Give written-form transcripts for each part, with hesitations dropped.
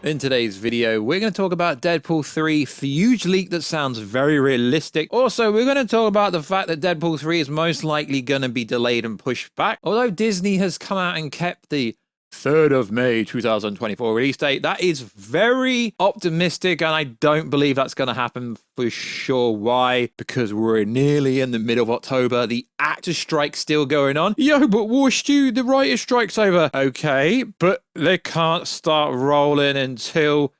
In today's video, we're going to talk about Deadpool 3, huge leak that sounds very realistic. Also, we're going to talk about the fact that Deadpool 3 is most likely going to be delayed and pushed back. Although Disney has come out and kept the 3rd of May 2024 release date, that is very optimistic, and I don't believe that's going to happen for sure. Why? Because we're nearly in the middle of October. The actor strike's still going on. Yo, but Warstu, the writer's strike's over. Okay, but they can't start rolling until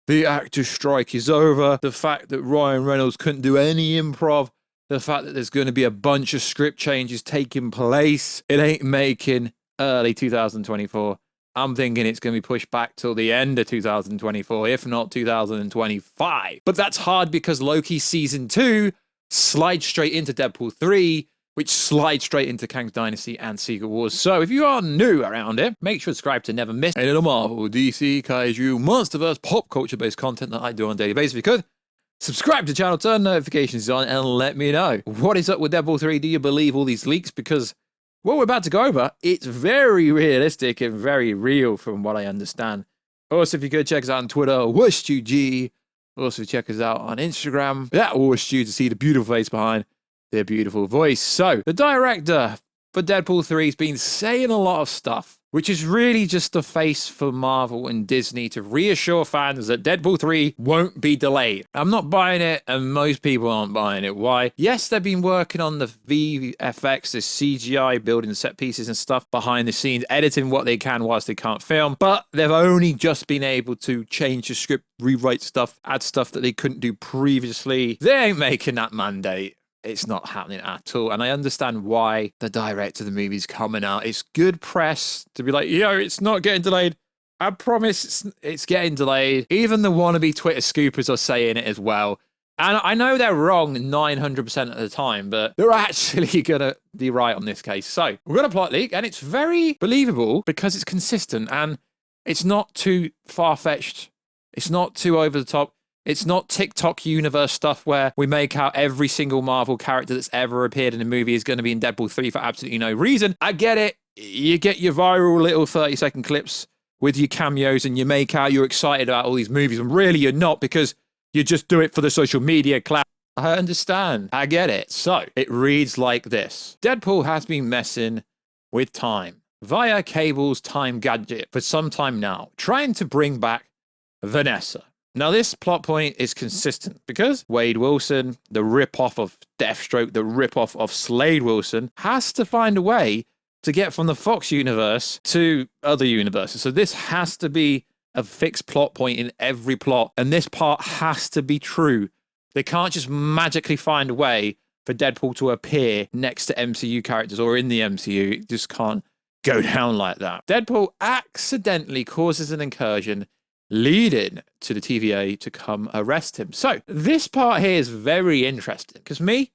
the actor strike is over. The fact that Ryan Reynolds couldn't do any improv, the fact that there's going to be a bunch of script changes taking place, it ain't making early 2024. I'm thinking it's going to be pushed back till the end of 2024, if not 2025. But that's hard because Loki Season 2 slides straight into Deadpool 3, which slides straight into Kang Dynasty and Secret Wars. So if you are new around here, make sure to subscribe to never miss any of the Marvel, DC, Kaiju, Monsterverse, pop culture-based content that I do on a daily basis. If you could, subscribe to the channel, turn notifications on, and let me know. What is up with Deadpool 3? Do you believe all these leaks? Because what we're about to go over, it's very realistic and very real from what I understand. Also, if you could, check us out on Twitter, WarstuG. Also, check us out on Instagram, at Warstu, to see the beautiful face behind their beautiful voice. So, the director for Deadpool 3 has been saying a lot of stuff, which is really just the face for Marvel and Disney to reassure fans that Deadpool 3 won't be delayed. I'm not buying it, and most people aren't buying it. Why? Yes, they've been working on the VFX, the CGI, building set pieces and stuff behind the scenes, editing what they can whilst they can't film, but they've only just been able to change the script, rewrite stuff, add stuff that they couldn't do previously. They ain't making that mandate. It's not happening at all. And I understand why the director of the movie's coming out. It's good press to be like, yo, it's not getting delayed. I promise it's getting delayed. Even the wannabe Twitter scoopers are saying it as well. And I know they're wrong 900% of the time, but they're actually going to be right on this case. So we're going to plot leak, and it's very believable because it's consistent and it's not too far-fetched. It's not too over the top. It's not TikTok universe stuff where we make out every single Marvel character that's ever appeared in a movie is going to be in Deadpool 3 for absolutely no reason. I get it. You get your viral little 30-second clips with your cameos and you make out you're excited about all these movies, and really you're not, because you just do it for the social media clout. I understand. I get it. So it reads like this. Deadpool has been messing with time via Cable's time gadget for some time now, trying to bring back Vanessa. Now, this plot point is consistent because Wade Wilson, the rip-off of Deathstroke, the rip-off of Slade Wilson, has to find a way to get from the Fox universe to other universes. So this has to be a fixed plot point in every plot, and this part has to be true. They can't just magically find a way for Deadpool to appear next to MCU characters or in the MCU. It just can't go down like that. Deadpool accidentally causes an incursion, leading to the TVA to come arrest him. So this part here is very interesting because me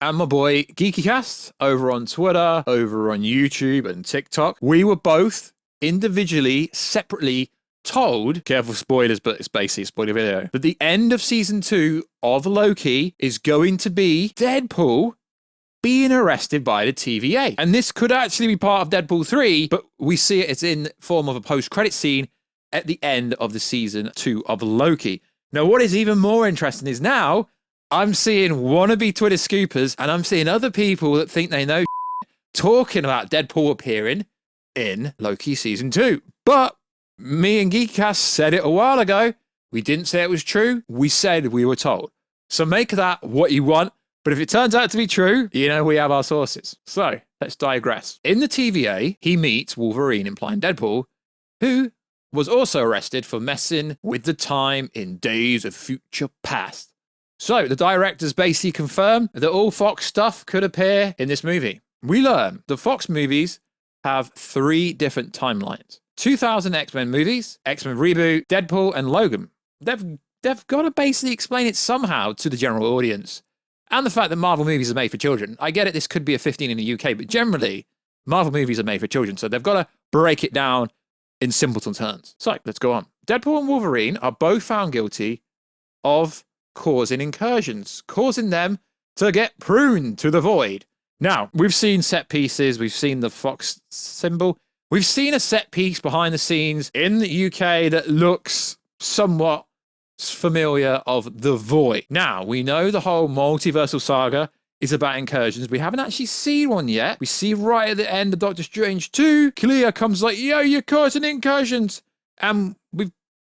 and my boy GeekyCast over on Twitter, over on YouTube and TikTok, we were both individually, separately told, careful spoilers, but it's basically a spoiler video, that the end of season 2 of Loki is going to be Deadpool being arrested by the TVA. And this could actually be part of Deadpool 3, but we see it as in form of a post-credit scene at the end of the season 2 of Loki. Now, what is even more interesting is now I'm seeing wannabe Twitter scoopers, and I'm seeing other people that think they know talking about Deadpool appearing in Loki season 2. But me and Geekcast said it a while ago. We didn't say it was true. We said we were told. So make that what you want. But if it turns out to be true, you know we have our sources. So let's digress. In the TVA, he meets Wolverine, implying Deadpool, who was also arrested for messing with the time in Days of Future Past. So the directors basically confirmed that all Fox stuff could appear in this movie. We learn the Fox movies have 3 different timelines. 2000 X-Men movies, X-Men Reboot, Deadpool, and Logan. They've got to basically explain it somehow to the general audience. And the fact that Marvel movies are made for children. I get it, this could be a 15 in the UK, but generally, Marvel movies are made for children. So they've got to break it down in simpleton terms. So let's go on. Deadpool and Wolverine are both found guilty of causing incursions, causing them to get pruned to the void. Now, we've seen set pieces, we've seen the Fox symbol, we've seen a set piece behind the scenes in the UK that looks somewhat familiar of the Void. Now, we know the whole multiversal saga is about incursions. We haven't actually seen one yet. We see right at the end of Doctor Strange 2, Clea comes like, yo, you're causing incursions. And we've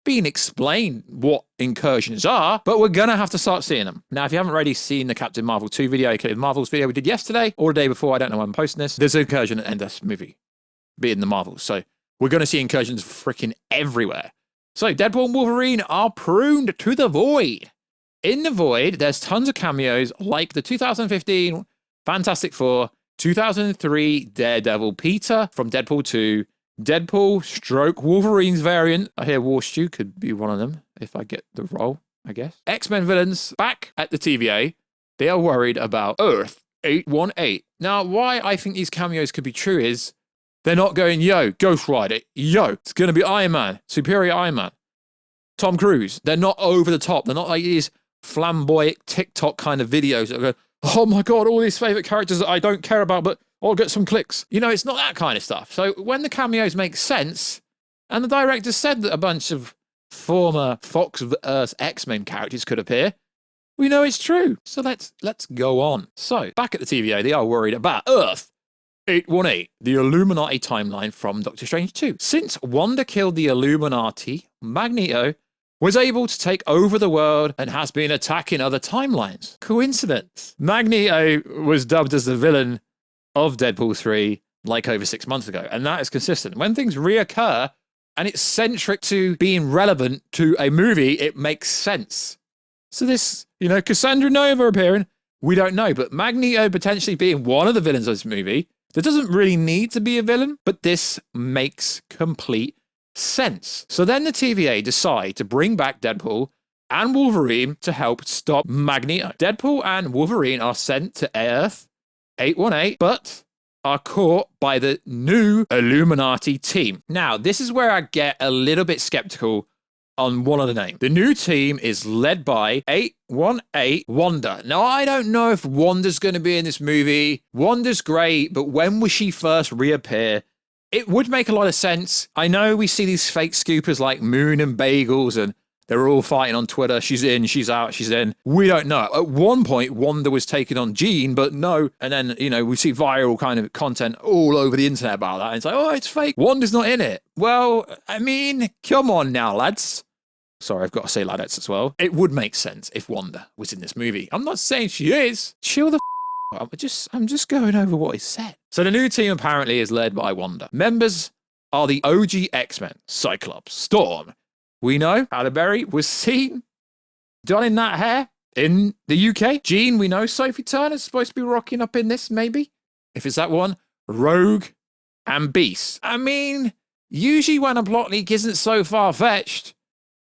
been explained what incursions are, but we're going to have to start seeing them. Now, if you haven't already seen the Captain Marvel 2 video, aka Marvel's video we did yesterday, or the day before, I don't know when I'm posting this, there's an incursion at the end of this movie, be it in the Marvels. So we're going to see incursions freaking everywhere. So Deadpool and Wolverine are pruned to the Void. In the Void, there's tons of cameos like the 2015 Fantastic Four, 2003 Daredevil Peter from Deadpool 2, Deadpool stroke Wolverine's variant. I hear Warstu could be one of them if I get the role, I guess. X-Men villains back at the TVA. They are worried about Earth 818. Now, why I think these cameos could be true is they're not going, yo, Ghost Rider, yo, it's going to be Iron Man, Superior Iron Man, Tom Cruise. They're not over the top. They're not like these flamboyant TikTok kind of videos that go, oh my God, all these favorite characters that I don't care about, but I'll get some clicks. You know, it's not that kind of stuff. So when the cameos make sense, and the director said that a bunch of former Fox of Earth X-Men characters could appear, we know it's true. So let's go on. So back at the TVA, they are worried about Earth 818, the Illuminati timeline from Doctor Strange 2. Since Wanda killed the Illuminati, Magneto was able to take over the world and has been attacking other timelines. Coincidence? Magneto was dubbed as the villain of Deadpool 3 like over 6 months ago, and that is consistent. When things reoccur and it's centric to being relevant to a movie, it makes sense. So this, Cassandra Nova appearing, we don't know, but Magneto potentially being one of the villains of this movie, there doesn't really need to be a villain, but this makes complete sense. So then the TVA decide to bring back Deadpool and Wolverine to help stop Magneto. Deadpool and Wolverine are sent to Earth 818, but are caught by the new Illuminati team. Now, this is where I get a little bit skeptical on one of the names. The new team is led by 818 Wanda. Now, I don't know if Wanda's going to be in this movie. Wanda's great, but when will she first reappear? It would make a lot of sense. I know we see these fake scoopers like Moon and Bagels, and they're all fighting on Twitter. She's in, she's out, she's in. We don't know. At one point, Wanda was taking on Jean, but no. And then, we see viral kind of content all over the internet about that. And it's like, oh, it's fake. Wanda's not in it. Well, I mean, come on now, lads. Sorry, I've got to say ladettes as well. It would make sense if Wanda was in this movie. I'm not saying she is. Chill the I'm just going over what is said. So the new team apparently is led by Wanda. Members are the OG X-Men, Cyclops, Storm. We know Halle Berry was seen donning that hair in the UK. Jean, we know Sophie Turner's supposed to be rocking up in this, maybe. If it's that one, Rogue and Beast. I mean, usually when a plot leak isn't so far-fetched,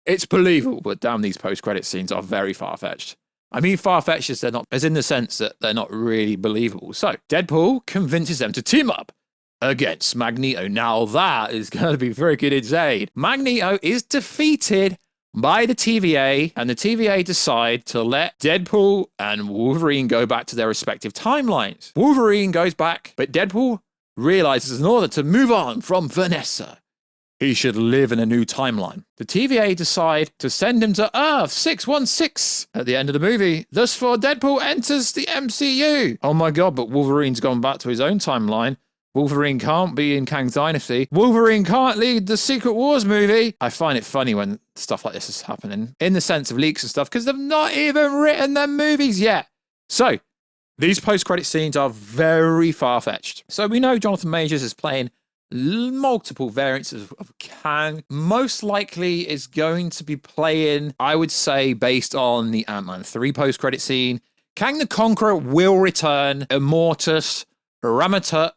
it's believable, but damn, these post-credit scenes are very far-fetched. I mean, far-fetched as they're not, as in the sense that they're not really believable. So, Deadpool convinces them to team up against Magneto. Now that is going to be freaking insane. Magneto is defeated by the TVA, and the TVA decide to let Deadpool and Wolverine go back to their respective timelines. Wolverine goes back, but Deadpool realizes in order to move on from Vanessa, he should live in a new timeline. The TVA decide to send him to Earth 616 at the end of the movie. Thus far, Deadpool enters the MCU. Oh my God, but Wolverine's gone back to his own timeline. Wolverine can't be in Kang Dynasty. Wolverine can't lead the Secret Wars movie. I find it funny when stuff like this is happening, in the sense of leaks and stuff, because they've not even written their movies yet. So, these post-credit scenes are very far-fetched. So we know Jonathan Majors is playing multiple variants of Kang. Most likely is going to be playing, I would say, based on the Ant-Man 3 post-credit scene. Kang the Conqueror will return. Immortus, Ramatut,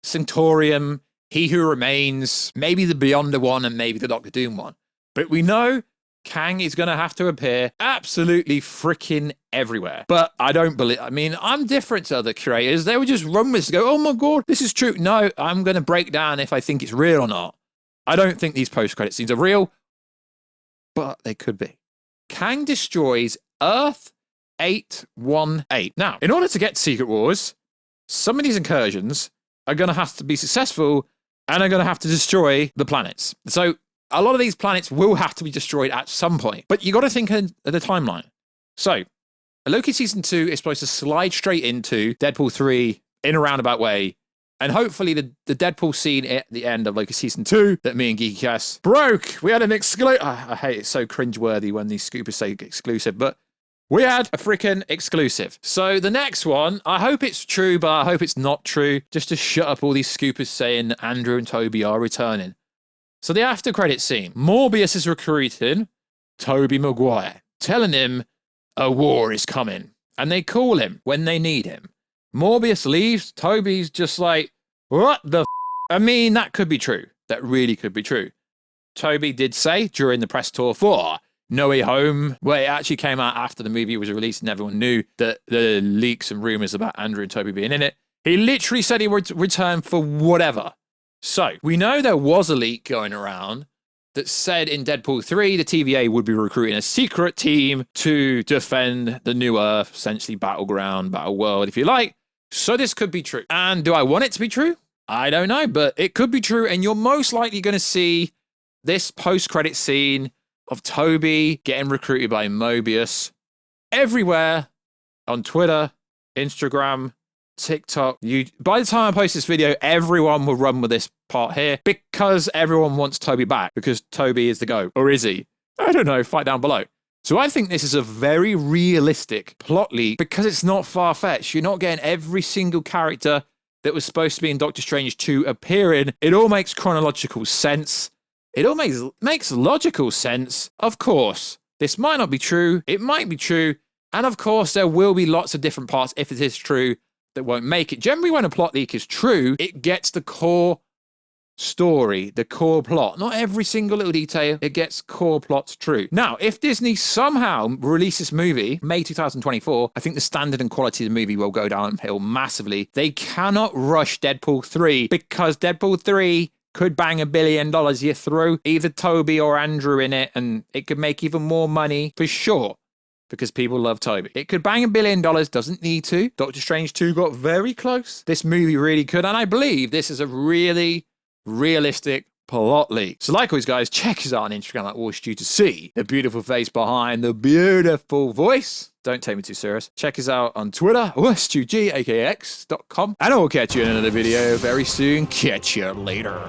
Centaurium, He Who Remains, maybe the Beyonder one, and maybe the Doctor Doom one. But we know Kang is going to have to appear absolutely freaking everywhere. But I don't believe, I'm different to other creators. They would just run with this and go, oh my God, this is true. No, I'm going to break down if I think it's real or not. I don't think these post-credit scenes are real, but they could be. Kang destroys Earth 818. Now, in order to get to Secret Wars, some of these incursions are going to have to be successful and are going to have to destroy the planets. So a lot of these planets will have to be destroyed at some point. But you got to think of the timeline. So, Loki Season 2 is supposed to slide straight into Deadpool 3 in a roundabout way. And hopefully the Deadpool scene at the end of Loki Season 2 that me and Geekycast broke. We had an exclusive. I hate it. So cringeworthy when these scoopers say exclusive, but we had a freaking exclusive. So the next one, I hope it's true, but I hope it's not true. Just to shut up all these scoopers saying Andrew and Tobey are returning. So the after credit scene, Morbius is recruiting Tobey Maguire, telling him a war is coming. And they call him when they need him. Morbius leaves. Tobey's just like, what the f-? I mean, that could be true. That really could be true. Tobey did say during the press tour for No Way Home, where it actually came out after the movie was released and everyone knew that the leaks and rumors about Andrew and Tobey being in it. He literally said he would return for whatever. So we know there was a leak going around that said in Deadpool 3, the TVA would be recruiting a secret team to defend the new Earth, essentially battleground, battle world, if you like. So this could be true. And do I want it to be true? I don't know, but it could be true. And you're most likely going to see this post-credit scene of Tobey getting recruited by Mobius everywhere on Twitter, Instagram, TikTok. By the time I post this video, everyone will run with this part here because everyone wants Tobey back because Tobey is the GOAT. Or is he? I don't know. Fight down below. So I think this is a very realistic plot leak because it's not far-fetched. You're not getting every single character that was supposed to be in Doctor Strange 2 appearing. It all makes chronological sense. It all makes logical sense. Of course, this might not be true. It might be true. And of course, there will be lots of different parts, if it is true, that won't make it. Generally, when a plot leak is true, it gets the core story, the core plot. Not every single little detail. It gets core plots true. Now, if Disney somehow releases this movie, May 2024, I think the standard and quality of the movie will go downhill massively. They cannot rush Deadpool 3 because Deadpool 3 could bang $1 billion. You throw either Tobey or Andrew in it and it could make even more money for sure because people love Tobey. It could bang $1 billion, doesn't need to. Doctor Strange 2 got very close. This movie really could, and I believe this is a really realistic plot leak. So like always, guys, check us out on Instagram at Warstu to see the beautiful face behind the beautiful voice. Don't take me too serious. Check us out on Twitter, WarstuG, aka X.com. And I will catch you in another video very soon. Catch you later.